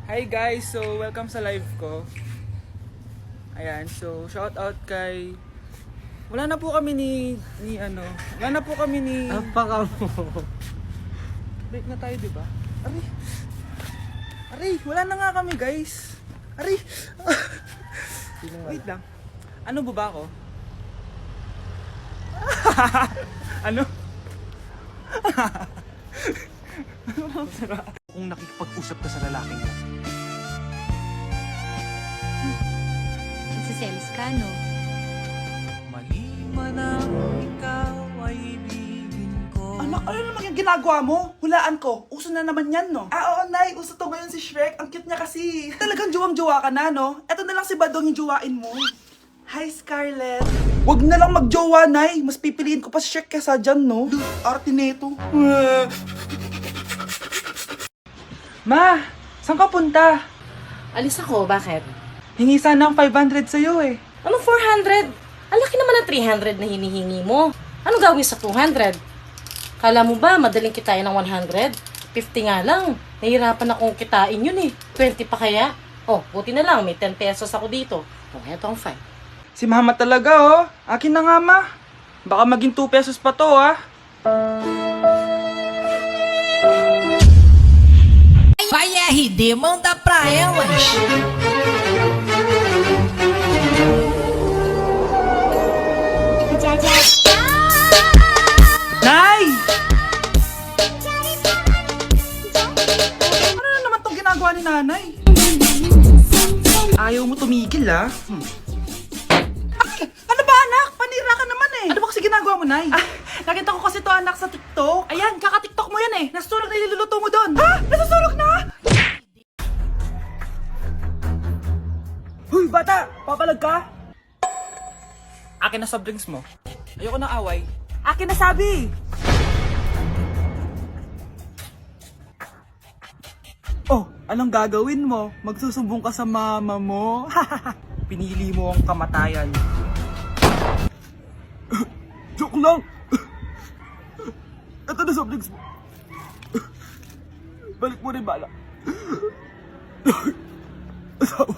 Hi guys, so welcome sa live ko. Ayan, so shout out kay... Wala na po kami wala na po kami ni... Apaka mo. Break na tayo, diba? Aray, wala na nga kami guys. Aray. Wait lang. Ano ba ako? Ano? Kung nakikipag-usap ka sa lalaking mo. Nagsiselos ka, no? Mali man ang ikaw ay ibigin ko. Anak, ano naman yung ginagawa mo? Hulaan ko. Uso na naman yan, no? Oo, Nay. Uso to ngayon si Shrek. Ang cute niya kasi. Talagang juwang-juwa ka na, no? Eto na lang si Badong yung juwain mo. Hi, Scarlett. Wag na lang magjowa, Nay. Mas pipiliin ko pa si Shrek kesa dyan, no? Arte neto. Ma, saan ka punta? Alis ako, bakit? Hingi sana ng 500 sa'yo eh. Anong 400? Ang laki naman ng 300 na hinihingi mo. Ano gawin sa 200? Kala mo ba madaling kitain ng 100? 50 nga lang. Nahihirapan akong kitain yun eh. 20 pa kaya? Oh, buti na lang, may 10 pesos ako dito. Oh, eto ang 5. Si mama talaga oh. Akin na nga ma. Baka maging 2 pesos pa to ah. Vai RD, manda pra elas. Nay! Ano na naman tong ginagawa ni Nanay? Ayaw mo tumigil, ah. Ay, ano ba, anak? Panira ka naman eh. Ano ba kasi ginagawa mo, Nay? Nakita ko kasi to, anak, sa TikTok. Ayan, kaka-TikTok mo yan eh. Nasusunog na iluluto mo doon. Ha? Nasusunog na? Huy, bata! Papalag ka? Akin na soft drinks mo. Ayoko na away. Akin na sabi! Oh, anong gagawin mo? Magsusumbong ka sa mama mo? Pinili mo ang kamatayan. Joke lang! Ito na soft drinks mo. Balik mo rin bala. Asawa.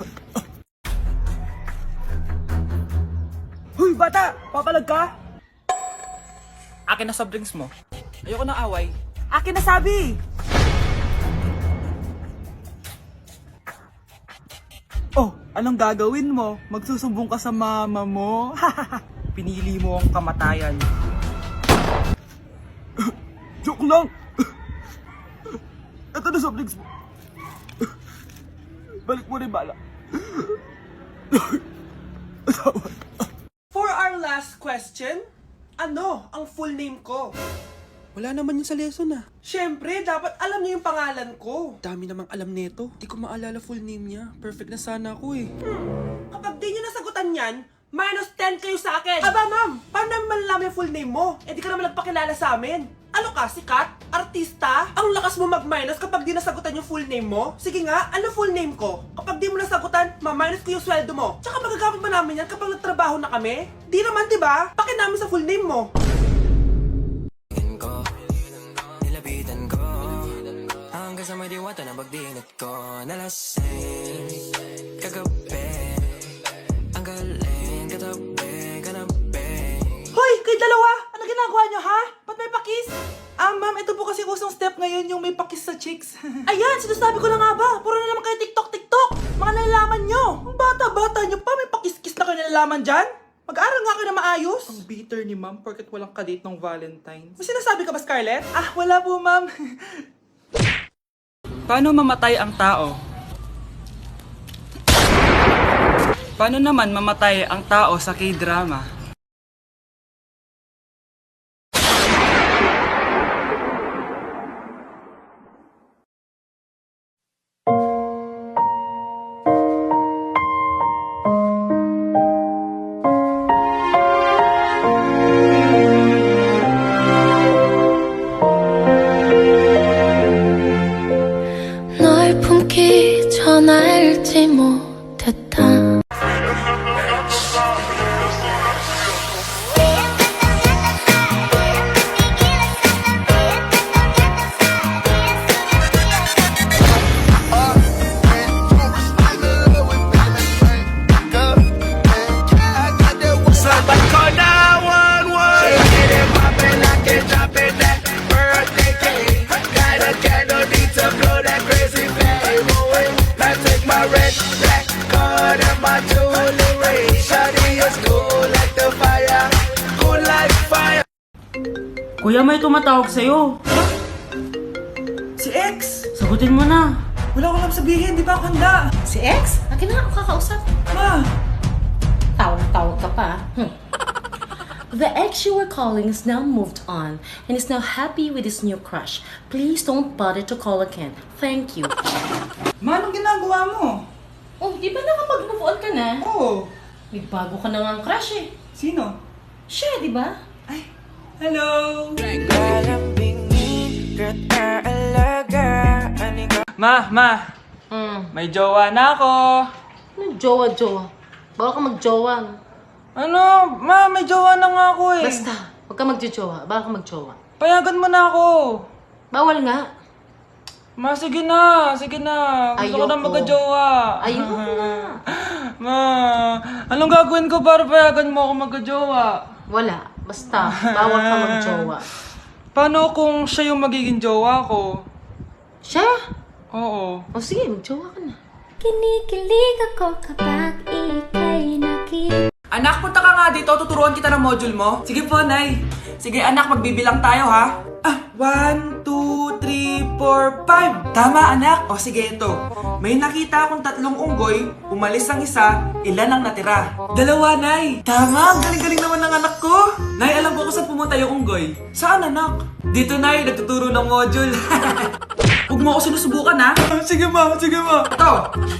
Huy, bata! Papalag ka? Akin na soft drinks mo. Ayoko na away. Akin na sabi! Oh, anong gagawin mo? Magsusumbong ka sa mama mo? Pinili mo ang kamatayan. Joke lang! Ito na soft drinks mo. Balik mo rin bala. Asawa. For our last question, ano ang full name ko? Wala naman yun sa lesson ah. Siyempre, dapat alam niyo yung pangalan ko. Dami namang alam nito. Di ko maalala full name niya. Perfect na sana ako eh. Kapag di niyo nasagutan yan, minus 10 kayo sa akin. Aba, ma'am, paano naman malalaman yung full name mo? Eh, di ka naman nagpakilala sa amin. Ano ka, sikat? Artista? Ang lakas mo mag-minus kapag di nasagutan yung full name mo? Sige nga, ano full name ko? Kapag di mo nasagutan, ma-minus ko yung sweldo mo. Tsaka magagamit ba namin yan kapag nagtrabaho na kami? Di naman, diba? Pakin namin sa full name mo. Nilapitan ko hanggang sa may diwata na bagdinat ko. Nalasing kagabi, ang galing katabi, kanabi. Hoy, kayo dalawa! Ano ginagawa nyo, ha? Ba't may pakis? Ma'am, ito po kasi usong step ngayon yung may pakis sa chicks. Ayan, sinasabi ko na nga ba? Puro na naman kayo TikTok! Mga nalalaman nyo! Ang bata-bata nyo pa, may pakis-kis na kayo nalalaman dyan? Mag-aaral nga kayo na maayos. Ang bitter ni ma'am porket walang kadate ng Valentine's. May sinasabi ka ba, Scarlett? Wala po, ma'am. Paano mamatay ang tao? Paano naman mamatay ang tao sa K-drama? 널 품기 전 알지 못했다. Kuya, may tumatawag sa'yo. Si X! Sagutin mo na. Wala ko lang sabihin, di ba ako handa? Si X? Akin na ako kakausap. Ma! Tawag ka pa. The ex you were calling is now moved on and is now happy with his new crush. Please don't bother to call again. Thank you. Ma, anong ginagawa mo? Oh, di ba nakapag-move on ka na? Oo. May bago ka na nga crush eh. Sino? Siya, di ba? Ay, hello! Ma! May jowa na ako! Ano jowa-jowa? Bawal ka magjowa. No? Ano? Ma, may jowa na nga ako eh. Basta, huwag ka magjowa. Bawal ka magjowa. Payagan mo na ako. Bawal nga. Ma, sige na. Gusto ko na Ayoko. magka-jowa. Ayoko na. Ma, anong gagawin ko para payagan mo ako magka-jowa? Wala. Basta, bawal ka magjowa. Paano kung siya yung magiging jowa ko? Siya? Oo. O sige, magjowa ka na. Kinikilig ako kapag ika'y nakita. Anak, punta ka nga dito. Tuturuan kita ng module mo. Sige po, Nay. Sige, anak, magbibilang tayo, ha? 1, 2, 3, 4, 5. Tama, anak. O, sige, ito. May nakita akong 3 unggoy. Umalis ang isa. Ilan ang natira? 2, Nay. Tama, galing-galing naman ng anak ko. Nay, alam ko kung saan pumunta yung unggoy. Saan, anak? Dito, Nay. Nagtuturo ng module. Huwag mo ako sinusubukan, ha? Sige, ma. Ito,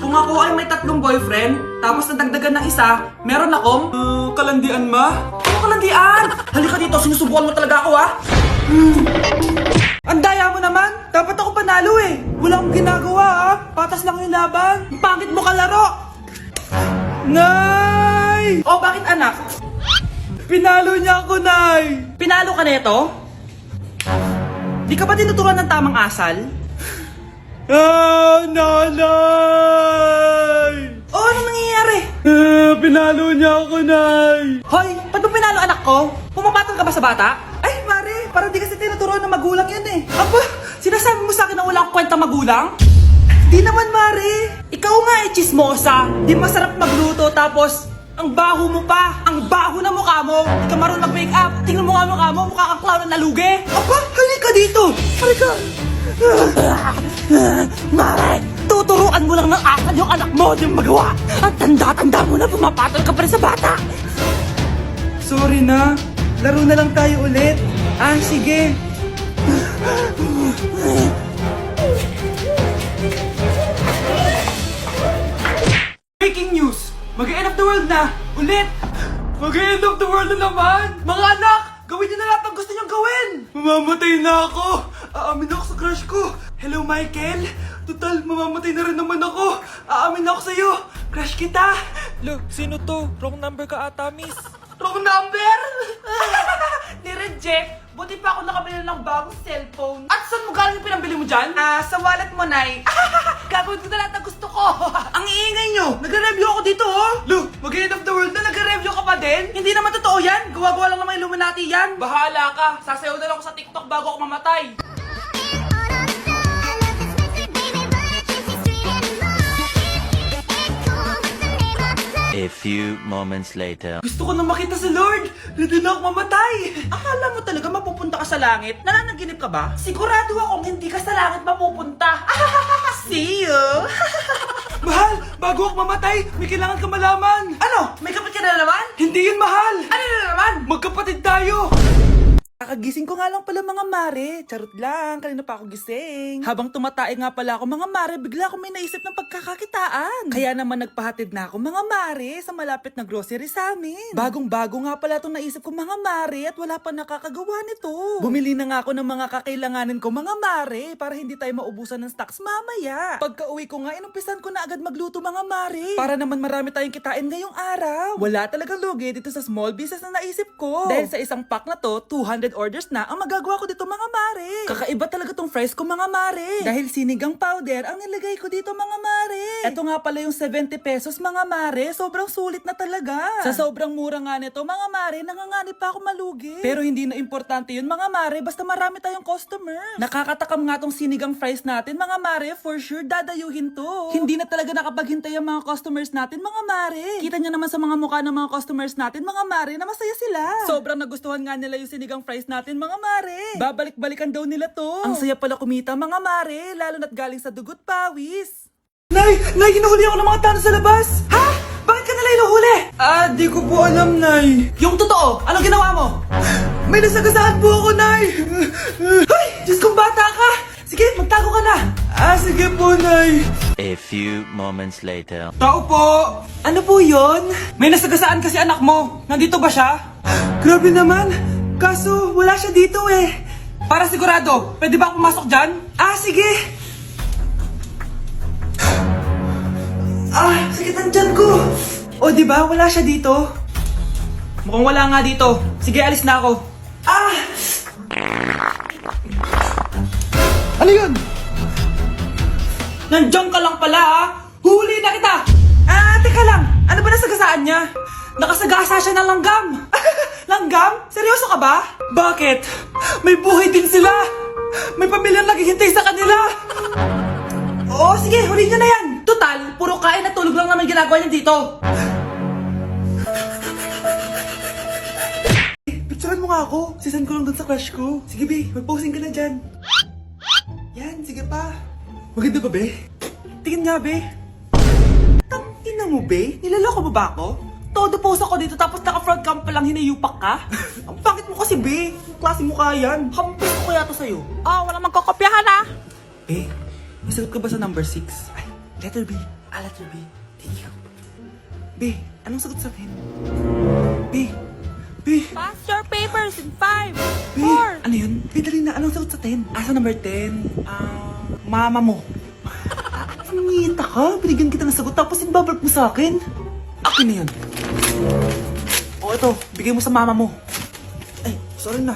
kung ako ay may 3 boyfriend, tapos nadagdagan ng isa, meron akong... kalandian, ma? Ano kalandian? Halika dito, sinusubukan mo talaga ako, ha? Ang daya mo naman! Dapat ako panalo, eh! Wala akong ginagawa, ha? Patas lang yung laban. Ang pangit mo kalaro! Nay! Oh, bakit, anak? Pinalo niya ako, Nay! Pinalo ka neto? Di ka ba tinuturuan ng tamang asal? Nanay! Oh, ano nangyayari? Pinalo niya ako, Nay! Hoy, ba't mo pinalo anak ko? Pumapatol ka ba sa bata? Ay, Mare, parang di kasi tinuturuan ng magulang yan eh. Aba, sinasabi mo sa akin na wala akong kwenta magulang? Di naman, Mare. Ikaw nga eh, chismosa. Di masarap magluto tapos ang baho mo pa. Ang baho na mukha mo. Di ka marunong mag-make up. Tingnan mo nga mukha mo, mukha kang clown na nalugi. Aba, halika dito. Halika. Mare, tuturuan mo lang ng asal yung anak mo yung magawa. At tanda-tanda mo na pumapatol ka pa rin sa bata. Sorry na. Laro na lang tayo ulit. Sige. Breaking news! Mag-end of the world na! Ulit! Mag-end of the world na naman! Mga anak! Gawin niyo na lahat ng gusto niyong gawin! Mamamatay na ako! Aamin ako sa crush ko! Hello, Michael! Total, mamamatay na rin naman ako! Aamin ako sa'yo! Crush kita! Lo, sino to? Wrong number ka ata, miss. Wrong number! Ni-reject! Buti pa ako nakabili ng bagong cellphone. At saan mo galing yung pinambili mo dyan? Sa wallet mo, Nay. Gagawin ko na lahat ng gusto ko. Ang iingay nyo! Nagre-review ako dito, oh! Lu, mag-end of the world na nagre-review ka pa din? Hindi naman totoo yan! Gawa-gawa lang naman Illuminati yan! Bahala ka! Sasayaw na lang ako sa TikTok bago ako mamatay! A few moments later. Gusto ko na makita si Lord! Ready na ako mamatay! Akala mo talaga mapupunta ka sa langit? Nananaginip ka ba? Sigurado akong hindi ka sa langit mapupunta! See you! Mahal! Bago ako mamatay, may kailangan ka malaman! Ano? May kapit ka na naman? Hindi yun, mahal! Ano na naman? Magkapatid tayo! Kakagising ko nga lang pala mga mare. Charot lang, kanina pa ako gising. Habang tumatae nga pala ako mga mare, bigla akong may naisip ng pagkakakitaan. Kaya naman nagpahatid na ako mga mare sa malapit na grocery sa amin. Bagong-bago nga pala itong naisip ko mga mare at wala pa nakakagawa nito. Bumili na nga ako ng mga kakailanganin ko mga mare para hindi tayo maubusan ng stocks mamaya. Pagka uwi ko nga, inumpisan ko na agad magluto mga mare. Para naman marami tayong kitain ngayong araw. Wala talagang lugi dito sa small business na naisip ko. Dahil sa isang pack na to, 200 orders na ang magagawa ko dito mga mare. Kakaiba talaga tong fries ko mga mare. Dahil sinigang powder ang nilagay ko dito mga mare. Ito nga pala yung 70 pesos mga mare. Sobrang sulit na talaga. Sa sobrang mura nga nito mga mare, nanganganib pa ako malugi. Pero hindi na importante yun mga mare, basta marami tayong customers. Nakakatakam nga tong sinigang fries natin mga mare, for sure dadayuhin to. Hindi na talaga nakapaghintay ang mga customers natin mga mare. Kita nyo naman sa mga mukha ng mga customers natin mga mare na masaya sila. Sobrang nagustuhan nga nila yung sinigang fries business natin mga mare. Babalik-balikan daw nila to. Ang saya pala kumita mga mare, lalo na't galing sa dugot pawis. Nay! Nay, hinuhuli ako ng mga tanong sa labas! Ha? Bakit ka nila hinuhuli? Di ko po alam, Nay. Yung totoo, anong ginawa mo? May nasagasaan po ako, Nay! Ay! Diyos kong bata ka! Sige, magtago ka na! Sige po, Nay. A few moments later. Tao po! Ano po yon? May nasagasaan kasi anak mo. Nandito ba siya? Grabe naman! Kaso, wala siya dito eh. Para sigurado, pwede ba ako pumasok dyan? Sige! Sakit ang tiyan ko! O, di ba? Wala siya dito. Mukhang wala nga dito. Sige, alis na ako. Ano yun? Nandiyan ka lang pala, ha? Huli na kita! Teka lang. Ano ba nasagasaan niya? Nakasagasa siya ng langgam! Langgam? Seryoso ka ba? Bakit? May buhay din sila! May pamilyang naghihintay sa kanila! Oo, sige. Huli niyo na yan. Total, puro kain at tulog lang naman ginagawa niya dito. Picturean mo nga ako. Sisend ko lang dun sa crush ko. Sige, be. Mag-posing ka na dyan. Yan, sige pa. Maganda ba, be? Tingin nga, be. Tingnan mo, be. Nilaloko mo ba ako? Todo post ako dito tapos naka-front cam pa lang hinayupak ka? Ang pangit mo kasi, be. Ang klase mukha yan. Hampis ko kaya to sa'yo. Walang magkokopyahan, ha? Be, nasagot ka ba sa number 6? Ay, letter B. Letter B. Thank you. Be, anong sagot sa akin? Be. Pass your papers in 5, Be, ano yun? Be, dali na. Anong sagot sa 10? Sa number 10? Mama mo. Nangita ka? Binigyan kita ng sagot tapos ibabalik mo sa akin? Akin na yun. Ito. Bigay mo sa mama mo. Ay, sorry na.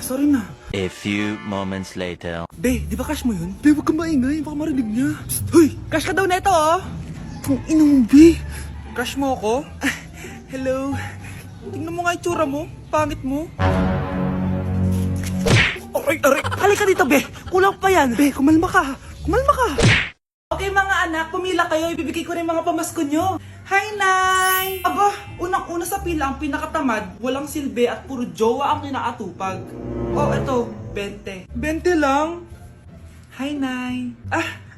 A few moments later. Be, di ba crush mo yun? Be, huwag kang maingay. Baka marinig niya. Psst, hoy! Crush ka daw neto, oh. Kung inong, Be. Crush mo ako? Hello. Tingnan mo nga itsura mo. Pangit mo. Aray! Halika dito, Be. Kulang pa yan. Be, kumalma ka. Okay mga anak, pumila kayo. Ibibigay ko rin mga pamasko nyo. Hi, Nay! Aba, unang-una sa pila ang pinakatamad, walang silbi at puro jowa ang kinaatupag. Eto, 20. 20 lang? Hi, Nay.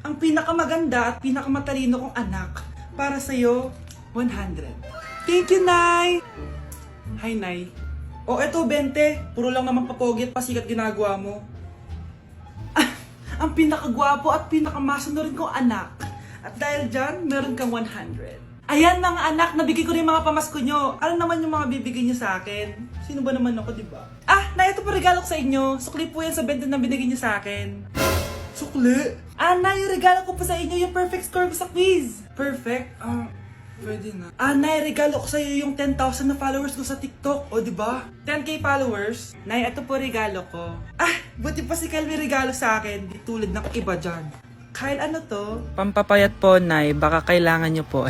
Ang pinakamaganda at pinakamatalino kong anak. Para sa'yo, 100. Thank you, Nay! Hi, Nay. Eto, 20. Puro lang naman papogi at pasikat ginagawa mo. Ang pinakagwapo at pinakamasunod rin kong anak. At dahil dyan, meron kang 100. Ayan mga anak, nabigay ko rin mga pamasko nyo. Ano naman yung mga bibigay nyo sa akin? Sino ba naman ako, di ba? Na ito pa regalo ko sa inyo. Sukli po yan sa 20 na binigay nyo sa akin. Sukli? Na yung regalo ko pa sa inyo, yung perfect score ko sa quiz. Perfect? Pwede na. Nay, regalo ko sa iyo yung 10,000 na followers ko sa TikTok. O, di ba? 10k followers. Nay, ito po regalo ko. Buti pa si Kyle may regalo sa akin. Di tulad ng iba dyan. Kyle, ano to? Pampapayat po, Nay. Baka kailangan nyo po.